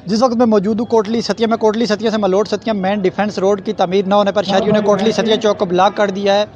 जिस वक्त मैं मौजूद हूँ कोटली सतिया में, कोटली सतिया से मलोट सतिया मेन डिफेंस रोड की तमीर न होने पर शहरियों ने कोटली सतिया चौक को ब्लॉक कर दिया है।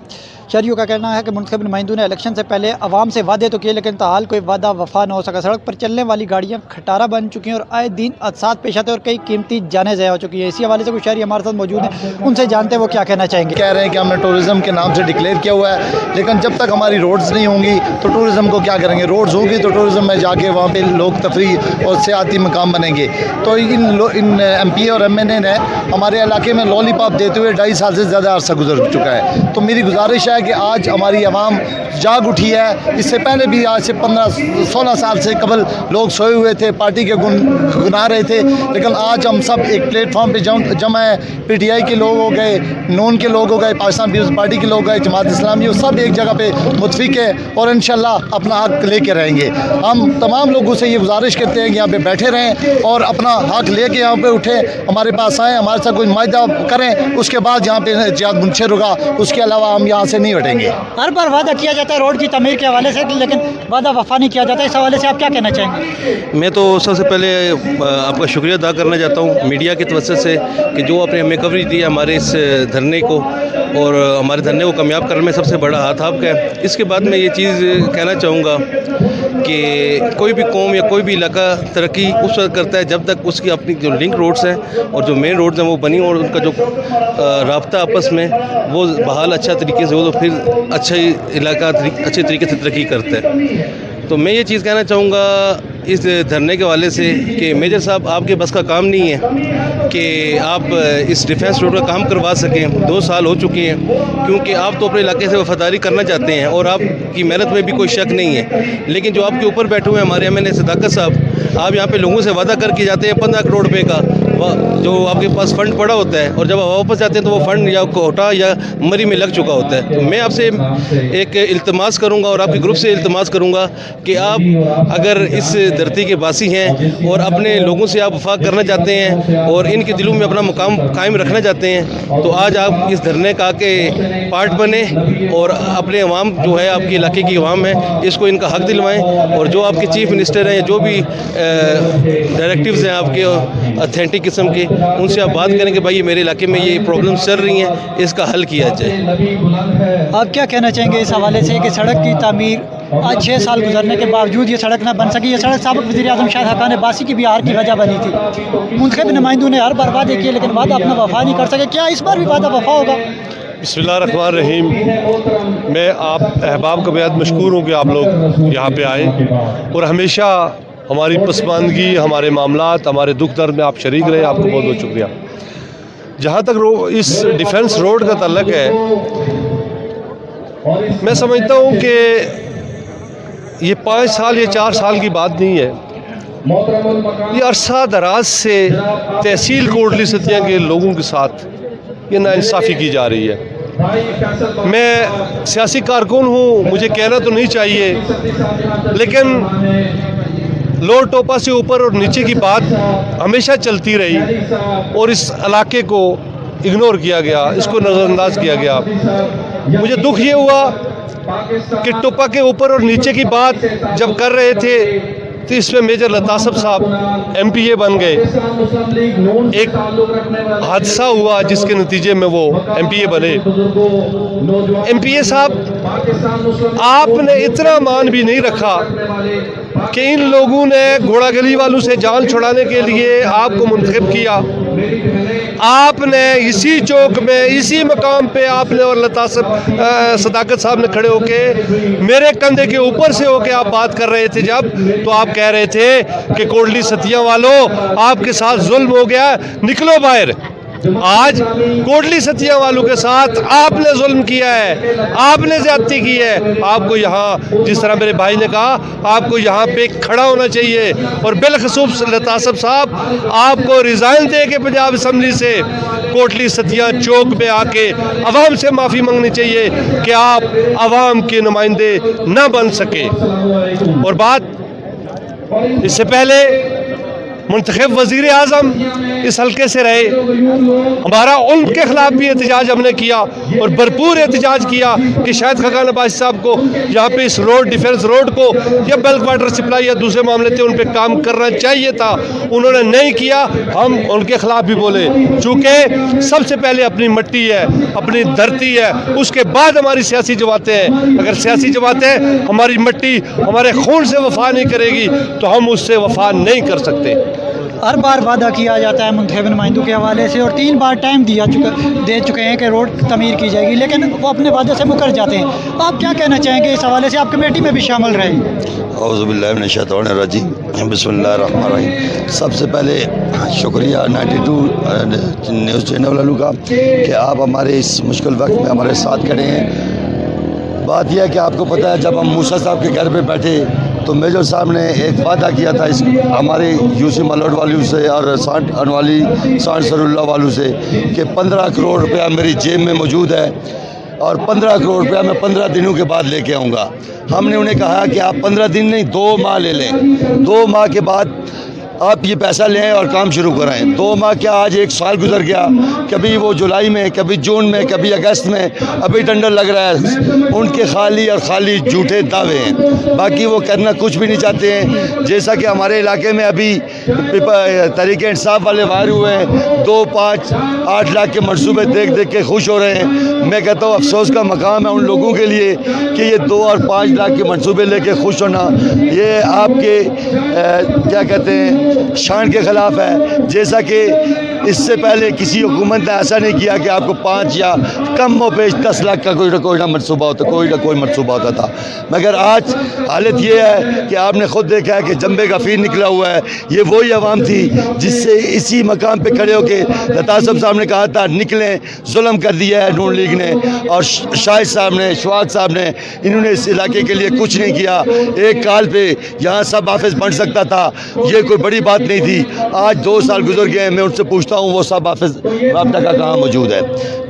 शहरियों का कहना है कि मुंतखब नुमाइंदों ने इलेक्शन से पहले आवाम से वादे तो किए, लेकिन ताहाल कोई वादा वफा न हो सका। सड़क पर चलने वाली गाड़ियाँ खटारा बन चुकी हैं और आए दिन हादसात पेश आते हैं और कई कीमती जानें ज़ाया हो चुकी हैं। इसी हवाले से कुछ शहरी हमारे साथ मौजूद हैं, उनसे जानते हैं वो क्या कहना चाहेंगे। कह रहे हैं कि हमने टूरिज़्म के नाम से डिक्लेयर किया हुआ है, लेकिन जब तक हमारी रोड्स नहीं होंगी तो टूरिज़्म को क्या करेंगे। रोड्स होंगी तो टूरिज़्म में जाके वहाँ पे लोग तफरी और सियाती मकाम बनेंगे। तो इन MP और MNA ने हमारे इलाके में लॉलीपॉप देते हुए 2.5 साल से ज़्यादा अरसा गुजर चुका है। तो मेरी गुजारिश है कि आज हमारी आवाम जाग उठी है। इससे पहले भी आज से 15-16 साल से कबल लोग सोए हुए थे, पार्टी के गुना रहे थे, लेकिन आज हम सब एक प्लेटफॉर्म पे जमा है। PTI के लोग हो गए, नून के लोग हो गए, पाकिस्तान पीपल्स पार्टी के लोग गए, जमात इस्लामी, सब एक जगह पे मुतफिक है और इंशाल्लाह अपना हक लेके रहेंगे। हम तमाम लोगों से ये गुजारिश करते हैं कि यहाँ पे बैठे रहें और अपना हक लेके यहाँ पे उठे, हमारे पास आएँ, हमारे साथ कोई मायदा करें, उसके बाद यहाँ पे जिहाद मुनशर होगा। उसके अलावा हम यहाँ से नहीं हटेंगे। हर बार वादा किया जाता है रोड की तमीर के हवाले से, लेकिन वादा वफा नहीं किया जाता। इस हवाले से आप क्या कहना चाहेंगे? मैं तो सबसे पहले आपका शुक्रिया अदा करना चाहता हूँ मीडिया की तवज्जो से कि जो आपने हमें कवरेज दी है हमारे इस धरने को, और हमारे धरने को कामयाब करने में सबसे बड़ा हाथ आपका है। इसके बाद मैं ये चीज़ कहना चाहूँगा कि कोई भी कौम या कोई भी इलाका तरक्की उस वक्त करता है जब तक उसकी अपनी जो लिंक रोड्स हैं और जो मेन रोड्स हैं वो बनी और उनका जो राब्ता आपस में वो बहाल अच्छा तरीके से हो, तो फिर अच्छा इलाका अच्छे तरीके से तरक्की करता है। तो मैं ये चीज़ कहना चाहूँगा इस धरने के हवाले से कि मेजर साहब आपके बस का काम नहीं है कि आप इस डिफेंस रोड का काम करवा सकें। 2 साल हो चुके हैं, क्योंकि आप तो अपने इलाके से वफादारी करना चाहते हैं और आपकी मेहनत में भी कोई शक नहीं है, लेकिन जो आपके ऊपर बैठे हुए हैं हमारे MNA सदाकत साहब, आप यहाँ पे लोगों से वादा करके जाते हैं 15 करोड़ रुपये का जो आपके पास फ़ंड पड़ा होता है, और जब आप वापस जाते हैं तो वो फ़ंड या कोटा या मरी में लग चुका होता है। तो मैं आपसे एक इल्तमास करूँगा और आपके ग्रुप से इल्तमास करूँगा कि आप अगर इस धरती के वासी हैं और अपने लोगों से आप वफा करना चाहते हैं और इनके दिलों में अपना मुकाम कायम रखना चाहते हैं, तो आज आप इस धरने का के पार्ट बने और अपने अवाम जो है आपके इलाके की अवाम है इसको इनका हक दिलवाएं। और जो आपके चीफ मिनिस्टर हैं, जो भी डायरेक्टिव्स हैं आपके अथेंटिक किस्म के, उनसे आप बात करें कि भाई मेरे इलाके में ये प्रॉब्लम्स चल रही हैं, इसका हल किया जाए। आप क्या कहना चाहेंगे इस हवाले से कि सड़क की तामीर आज 6 साल गुजरने के बावजूद ये सड़क ना बन सकी? ये सड़क साबिक़ वज़ीर-ए-आज़म शाहिद हक़ानी अब्बासी की भी हार की वजह बनी थी। मुंतखब नुमाइंदों ने हर बार वादे किए, लेकिन वादा अपना वफा नहीं कर सके। क्या इस बार भी वादा वफा होगा? बिस्मिल्लाहिर्रहमानिर्रहीम। मैं आप अहबाब का बेहद मशकूर हूँ कि आप लोग यहाँ पे आए और हमेशा हमारी पसमानदगी, हमारे मामलात, हमारे दुख दर्द में आप शरीक रहे। आपको बहुत बहुत शुक्रिया। जहाँ तक इस डिफेंस रोड का ताल्लुक है, मैं समझता हूँ कि ये 5 साल या 4 साल की बात नहीं है। ये अरसा दराज से तहसील कोटली सतिया के लोगों के साथ ये नाइंसाफ़ी की जा रही है। मैं सियासी कारकुन हूँ, मुझे कहना तो नहीं चाहिए, लेकिन लोर टोपा से ऊपर और नीचे की बात हमेशा चलती रही और इस इलाके को इग्नोर किया गया, इसको नज़रअंदाज किया गया। मुझे दुख ये हुआ कि टोपा के ऊपर और नीचे की बात जब कर रहे थे तो इसमें मेजर लतासब साहब MPA बन गए। एक हादसा हुआ जिसके नतीजे में वो MPA बने। MPA साहब, आपने इतना मान भी नहीं रखा कि इन लोगों ने घोड़ागली वालों से जान छुड़ाने के लिए आपको मुंतखब किया। आपने इसी चौक में, इसी मकाम पे आपने और लतासब सदाकत साहब ने खड़े होके मेरे कंधे के ऊपर से होके आप बात कर रहे थे। जब तो आप कह रहे थे कि कोटली सतिया वालों आपके साथ जुल्म हो गया, निकलो बाहर। आज कोटली सतिया वालों के साथ आपने जुल्म किया है, आपने ज्यादती की है। आपको यहाँ, जिस तरह मेरे भाई ने कहा, आपको यहाँ पे खड़ा होना चाहिए और बिलखसूस लतासब साहब आपको रिज़ाइन दे के पंजाब असम्बली से कोटली सतिया चौक पे आके अवाम से माफ़ी मांगनी चाहिए कि आप अवाम के नुमाइंदे न बन सके। और बात इससे पहले मुंतखब वज़ीर आज़म इस हल्के से रहे। हमारा उनके ख़िलाफ़ भी एहतजाज हमने किया और भरपूर एहतजाज किया कि शायद खगान अब्बासी साहब को यहाँ पे इस रोड डिफेंस रोड को या बल्क वाटर सप्लाई या दूसरे मामले थे उन पर काम करना चाहिए था, उन्होंने नहीं किया। हम उनके ख़िलाफ़ भी बोले, चूँकि सबसे पहले अपनी मिट्टी है, अपनी धरती है, उसके बाद हमारी सियासी जमातें हैं। अगर सियासी जमातें हमारी मिट्टी हमारे खून से वफा नहीं करेगी तो हम उससे वफा नहीं कर सकते। हर बार वादा किया जाता है मुंतखब नुमाइंदों के हवाले से और 3 बार टाइम दे चुके हैं कि रोड तमीर की जाएगी, लेकिन वो अपने वादे से मुकर जाते हैं। आप क्या कहना चाहेंगे इस हवाले से? आप कमेटी में भी शामिल रहे। औज़ुबिल्लाहि मिनश्शैतानिर्रजीम, बिस्मिल्लाहिर्रहमानिर्रहीम। सबसे पहले शुक्रिया 92 न्यूज़ चैनल वालों का कि आप हमारे इस मुश्किल वक्त में हमारे साथ खड़े हैं। बात यह है कि आपको पता है, जब हम मूसा साहब के घर पे बैठे तो मेजर साहब ने एक वादा किया था इस हमारे यूसी मलोट वालों से और सांड अनवाली सांड सरुल्ला वालों से कि 15 करोड़ रुपया मेरी जेब में मौजूद है और 15 करोड़ रुपया मैं 15 दिनों के बाद लेके आऊँगा। हमने उन्हें कहा कि आप 15 दिन नहीं 2 माह ले लें, 2 माह के बाद आप ये पैसा लें और काम शुरू कराएं। 2 माह क्या, आज 1 साल गुजर गया। कभी वो जुलाई में, कभी जून में, कभी अगस्त में, अभी टेंडर लग रहा है। उनके खाली और खाली झूठे दावे हैं, बाकी वो करना कुछ भी नहीं चाहते हैं। जैसा कि हमारे इलाके में अभी तहरीक इंसाफ वाले वार हुए हैं, 2, 5, 8 लाख के मनसूबे देख देख के खुश हो रहे हैं। मैं कहता हूँ अफसोस का मकाम है उन लोगों के लिए कि ये 2 और 5 लाख के मनसूबे लेके खुश होना, ये आपके क्या कहते हैं शान के ख़िलाफ़ है। जैसा कि इससे पहले किसी हुकूमत ने ऐसा नहीं किया कि आपको 5 या कम व पेश 10 लाख का कोई ना मनसूबा होता, कोई ना कोई मनसूबा होता था। मगर आज हालत ये है कि आपने ख़ुद देखा है कि जंबे का फीर निकला हुआ है। ये वही आवाम थी जिससे इसी मकाम पे खड़े होकर लताफ़ साहब ने कहा था निकलें, जुल्म कर दिया है नून लीग ने और शाहिद साहब ने, शवाद साहब ने, इन्होंने इस इलाके के लिए कुछ नहीं किया। एक काल पे यहाँ सब ऑफिस बन सकता था, ये कोई बड़ी बात नहीं थी। आज 2 साल गुजर गए, मैं उनसे पूछता हूँ वो सब ऑफिस राब्ता का कहाँ मौजूद है?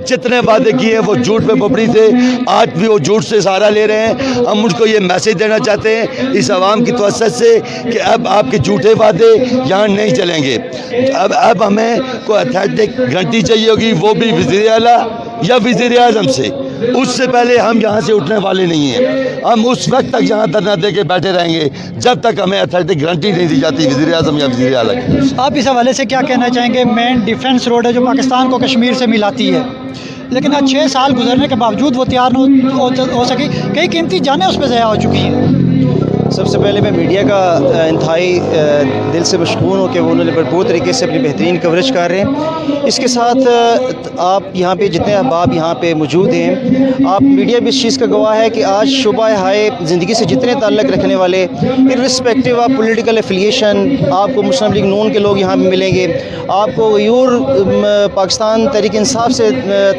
जितने वादे किए वो झूठ पे बपड़ी थे, आज भी वो झूठ से सहारा ले रहे हैं। हम उनको ये मैसेज देना चाहते हैं इस आवाम की तवज्जो से कि अब आपके झूठे वादे यहाँ नहीं चलेंगे। अब हमें कोई अथेंटिक गारंटी चाहिए होगी, वो भी वज़ीर आला या वज़ीर आज़म से। उससे पहले हम यहाँ से उठने वाले नहीं हैं। हम उस वक्त तक यहाँ धरना दे के बैठे रहेंगे जब तक हमें अथॉरिटी गारंटी नहीं दी जाती वज़ीर आज़म या वज़ीर आला की। आप इस हवाले से क्या कहना चाहेंगे? मेन डिफेंस रोड है जो पाकिस्तान को कश्मीर से मिलाती है, लेकिन आज 6 साल गुजरने के बावजूद वो तैयार हो सकी। कई कीमती जानें उस पर ज़ाया हो चुकी हैं। सबसे पहले मैं मीडिया का इंतहाई दिल से मशकूर हूँ कि वो उन्होंने भरपूर तरीके से अपनी बेहतरीन कवरेज कर रहे हैं। इसके साथ आप यहाँ पे जितने अहबाब यहाँ पे मौजूद हैं, आप मीडिया भी इस चीज़ का गवाह है कि आज शुबा हाय ज़िंदगी से जितने ताल्लुक़ रखने वाले इर्रिस्पेक्टिव ऑफ पॉलिटिकल एफिलिएशन, आपको मुस्लिम लीग नून के लोग यहाँ पे मिलेंगे, आपको यूर पाकिस्तान तहरीक इंसाफ से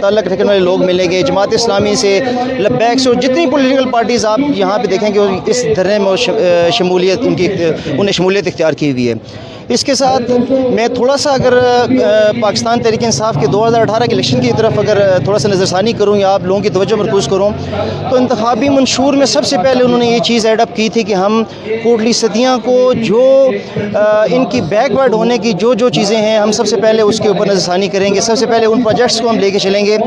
ताल्लुक़ रखने वाले लोग मिलेंगे, जमात इस्लामी से, लब्बैक से, जितनी पॉलिटिकल पार्टीज़ आप यहाँ पे देखेंगे इस धरने में शमूलियत उन्हें शमूलियत इख्तियार की हुई है। इसके साथ मैं थोड़ा सा अगर पाकिस्तान तहरीक इंसाफ के 2018 के इलेक्शन की तरफ अगर थोड़ा सा नज़रसानी करूँ या आप लोगों की तवज्जो मरकूज़ करूँ तो इंतखाबी मंशूर में सबसे पहले उन्होंने ये चीज़ एडअप की थी कि हम कोटली सतियाँ को जो इनकी बैकवर्ड होने की जो चीज़ें हैं हम सबसे पहले उसके ऊपर नज़रसानी करेंगे, सबसे पहले उन प्रोजेक्ट्स को हम लेके चलेंगे।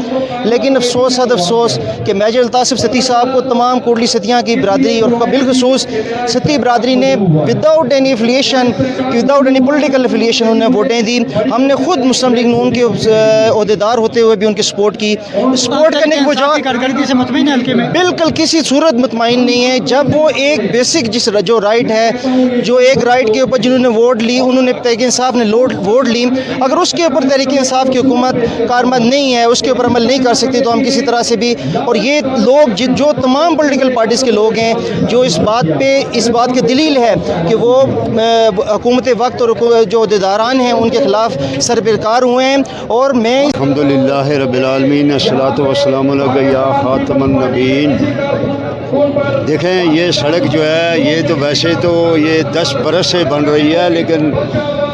लेकिन अफसोस हद अफसोस कि मेजर अल्ताफ़ सती साहब को तमाम कोटली सतियाँ की बरादरी और बिलखुसूस सती बरादरी ने without any affiliation, without any political affiliation उन्हें वोटें दी। हमने खुद मुस्लिम लीग नून के अहदेदार होते हुए भी उनकी सपोर्ट की। सपोर्ट करने की वजह से मुतमईन है हल्के में? बिल्कुल किसी सूरत मुतमईन नहीं है। जब वो एक बेसिक जो राइट है, जो एक राइट के ऊपर जिन्होंने वोट ली, उन्होंने तहरीक इंसाफ ने वोट ली, अगर उसके ऊपर तहरीक इंसाफ की हुकूमत कारमद नहीं है, उसके ऊपर अमल नहीं कर सकती तो हम किसी तरह से भी, और ये लोग जो तमाम पॉलिटिकल पार्टीज़ के लोग हैं जो इस बात की दलील है कि वो हुकूमत वक्त और जो अहदेदारान हैं उनके ख़िलाफ़ सरबरकार हुए हैं। और मैं अल्हम्दुलिल्लाह रब्बिल आलमीन अस्सलातु वस्सलामु अलैका या खातमुन नबीयीन। देखें ये सड़क जो है ये तो वैसे तो ये 10 बरस से बन रही है, लेकिन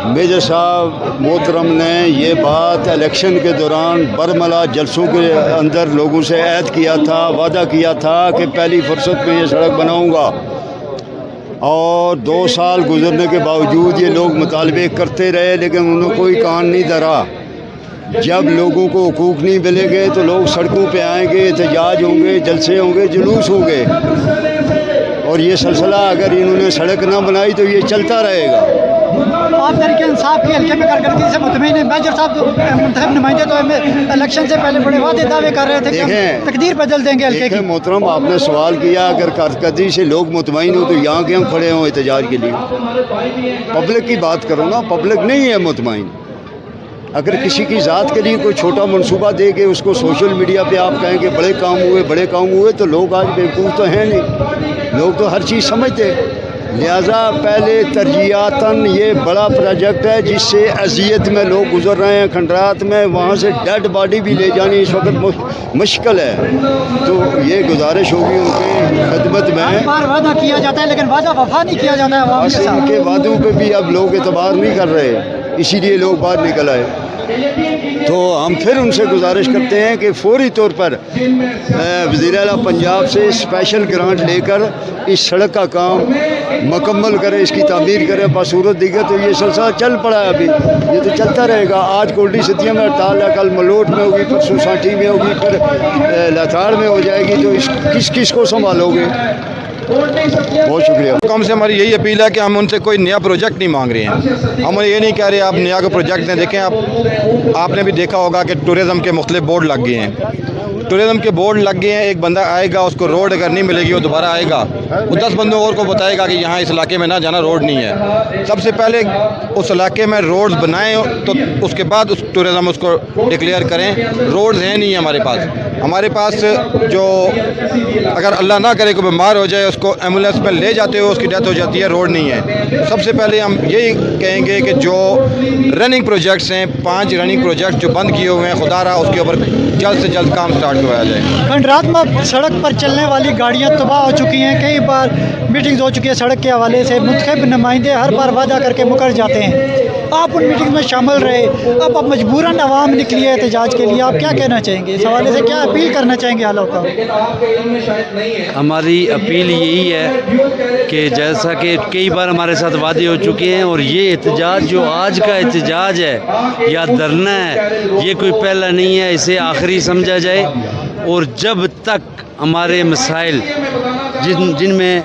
मेजर साहब मोहतरम ने ये बात इलेक्शन के दौरान बरमला जलसों के अंदर लोगों से ऐद किया था, वादा किया था कि पहली फुर्सत में ये सड़क बनाऊंगा। और 2 साल गुजरने के बावजूद ये लोग मुतालबे करते रहे, लेकिन उन्हें कोई कान नहीं धरा। जब लोगों को हुकूक नहीं मिलेंगे तो लोग सड़कों पे आएंगे, एहतजाज होंगे, जलसे होंगे, जुलूस होंगे, और ये सिलसिला अगर इन्होंने सड़क ना बनाई तो ये चलता रहेगा। आप तरीके इंसाफ की हल्के में कारकर्दगी से मुतमईन है। मेजर साहब मुंतखब नुमाइंदे तो इलेक्शन से पहले बड़े वादे दावे कर रहे थे कि हम तकदीर बदल देंगे हल्के की। मोहतरम, आपने सवाल किया अगर कारकर्दगी से लोग मुतमईन हो तो यहाँ के हम खड़े हों एहतजाज के लिए? पब्लिक की बात करो ना, पब्लिक नहीं है मुतमईन। अगर किसी की ज़ात के लिए कोई छोटा मनसूबा दे के उसको सोशल मीडिया पे आप कहें कि बड़े काम हुए तो लोग आज बेवकूफ़ तो हैं नहीं, लोग तो हर चीज़ समझते। लिहाजा पहले तरजीहातन ये बड़ा प्रोजेक्ट है जिससे अजियत में लोग गुजर रहे हैं, खंडरात में, वहाँ से डेड बॉडी भी ले जानी इस वक्त मुश्किल है। तो ये गुजारिश होगी उनके खिदमत में। बार वादा किया जाता है लेकिन वादा वफा नहीं किया जाता है अवाम के साथ। उनके वादों पे भी अब लोग एतबार नहीं कर रहे, इसीलिए लोग बाहर निकल आए। तो हम फिर उनसे गुजारिश करते हैं कि फौरी तौर पर वज़ीर आला पंजाब से स्पेशल ग्रांट लेकर इस सड़क का काम मुकम्मल करें, इसकी तामीर करें बासूरत दिखे। तो ये सिलसिला चल पड़ा है, अभी ये तो चलता रहेगा। आज कोटली सतिया में हड़ताल है, कल मलोट में होगी, परसों सांठी में होगी, फिर लाताड़ में हो जाएगी। तो किस किस को संभालोगे? बहुत शुक्रिया। कम से हमारी यही अपील है कि हम उनसे कोई नया प्रोजेक्ट नहीं मांग रहे हैं। हम ये नहीं कह रहे आप नया कोई प्रोजेक्ट नहीं। देखें, आपने भी देखा होगा कि टूरिज़म के मुख्तलिफ बोर्ड लग गए हैं। टूरिज़म के बोर्ड लग गए हैं, एक बंदा आएगा, उसको रोड अगर नहीं मिलेगी वो दोबारा आएगा, वो 10 बंदों और को बताएगा कि यहाँ इस इलाके में ना जाना, रोड नहीं है। सबसे पहले उस इलाके में रोड्स बनाएं तो उसके बाद उस टूरिज़म उसको डिक्लेयर करें। रोड्स हैं नहीं हमारे पास जो अगर अल्लाह ना करे कोई बीमार हो जाए उसको एम्बुलेंस में ले जाते हो उसकी डेथ हो जाती है, रोड नहीं है। सबसे पहले हम यही कहेंगे कि जो रनिंग प्रोजेक्ट्स हैं, 5 रनिंग प्रोजेक्ट जो बंद किए हुए हैं, खुदा रहा उसके ऊपर जल्द से जल्द काम स्टार्ट करवाया जाए। खंडरात में सड़क पर चलने वाली गाड़ियाँ तबाह हो चुकी हैं, कई बार मीटिंग्स हो चुकी है सड़क के हवाले से। मुंतखब नुमाइंदे हर बार वादा करके मुकर जाते हैं। आप उन मीटिंग में शामिल रहे, अब आप मजबूरन अवाम निकली है एहतजाज के लिए, आप क्या कहना चाहेंगे इस हवाले से? क्या अपील करना चाहेंगे आला को? हमारी अपील यही है कि जैसा कि कई बार हमारे साथ वादे हो चुके हैं, और ये एहतजाज जो आज का एहतजाज है या धरना है, ये कोई पहला नहीं है, इसे आखिरी समझा जाए। और जब तक हमारे मसाइल जिनमें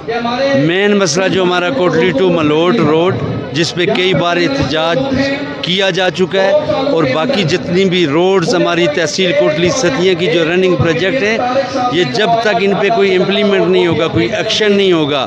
मेन मसला जो हमारा कोटली टू मलोट रोड, जिस पे कई बार एहतजाज किया जा चुका है, और बाकी जितनी भी रोड्स हमारी तहसील कोटली सतिया की जो रनिंग प्रोजेक्ट हैं, ये जब तक इन पे कोई इम्प्लीमेंट नहीं होगा, कोई एक्शन नहीं होगा,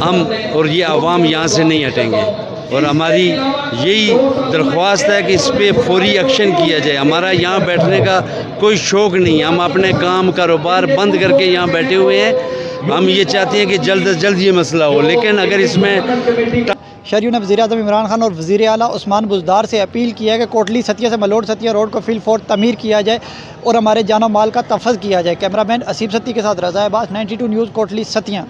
हम और ये आवाम यहाँ से नहीं हटेंगे। और हमारी यही दरख्वास्त है कि इस पर फौरी एक्शन किया जाए। हमारा यहाँ बैठने का कोई शौक़ नहीं है, हम अपने काम कारोबार बंद करके यहाँ बैठे हुए हैं। हम ये चाहते हैं कि जल्द से जल्द ये मसला हो, लेकिन अगर इसमें शहरियों ने वज़ीर-ए-आज़म इमरान खान और वज़ीर आला उस्मान बुज़दार से अपील किया है कि कोटली सतिया से मलोट सतिया रोड को फिल फौर तमीर किया जाए और हमारे जानो माल का तहफ़्फ़ुज़ किया जाए। कैमरामैन असीब सत्ती के साथ रज़ा अब्बास, 92 न्यूज़ कोटली सतिया।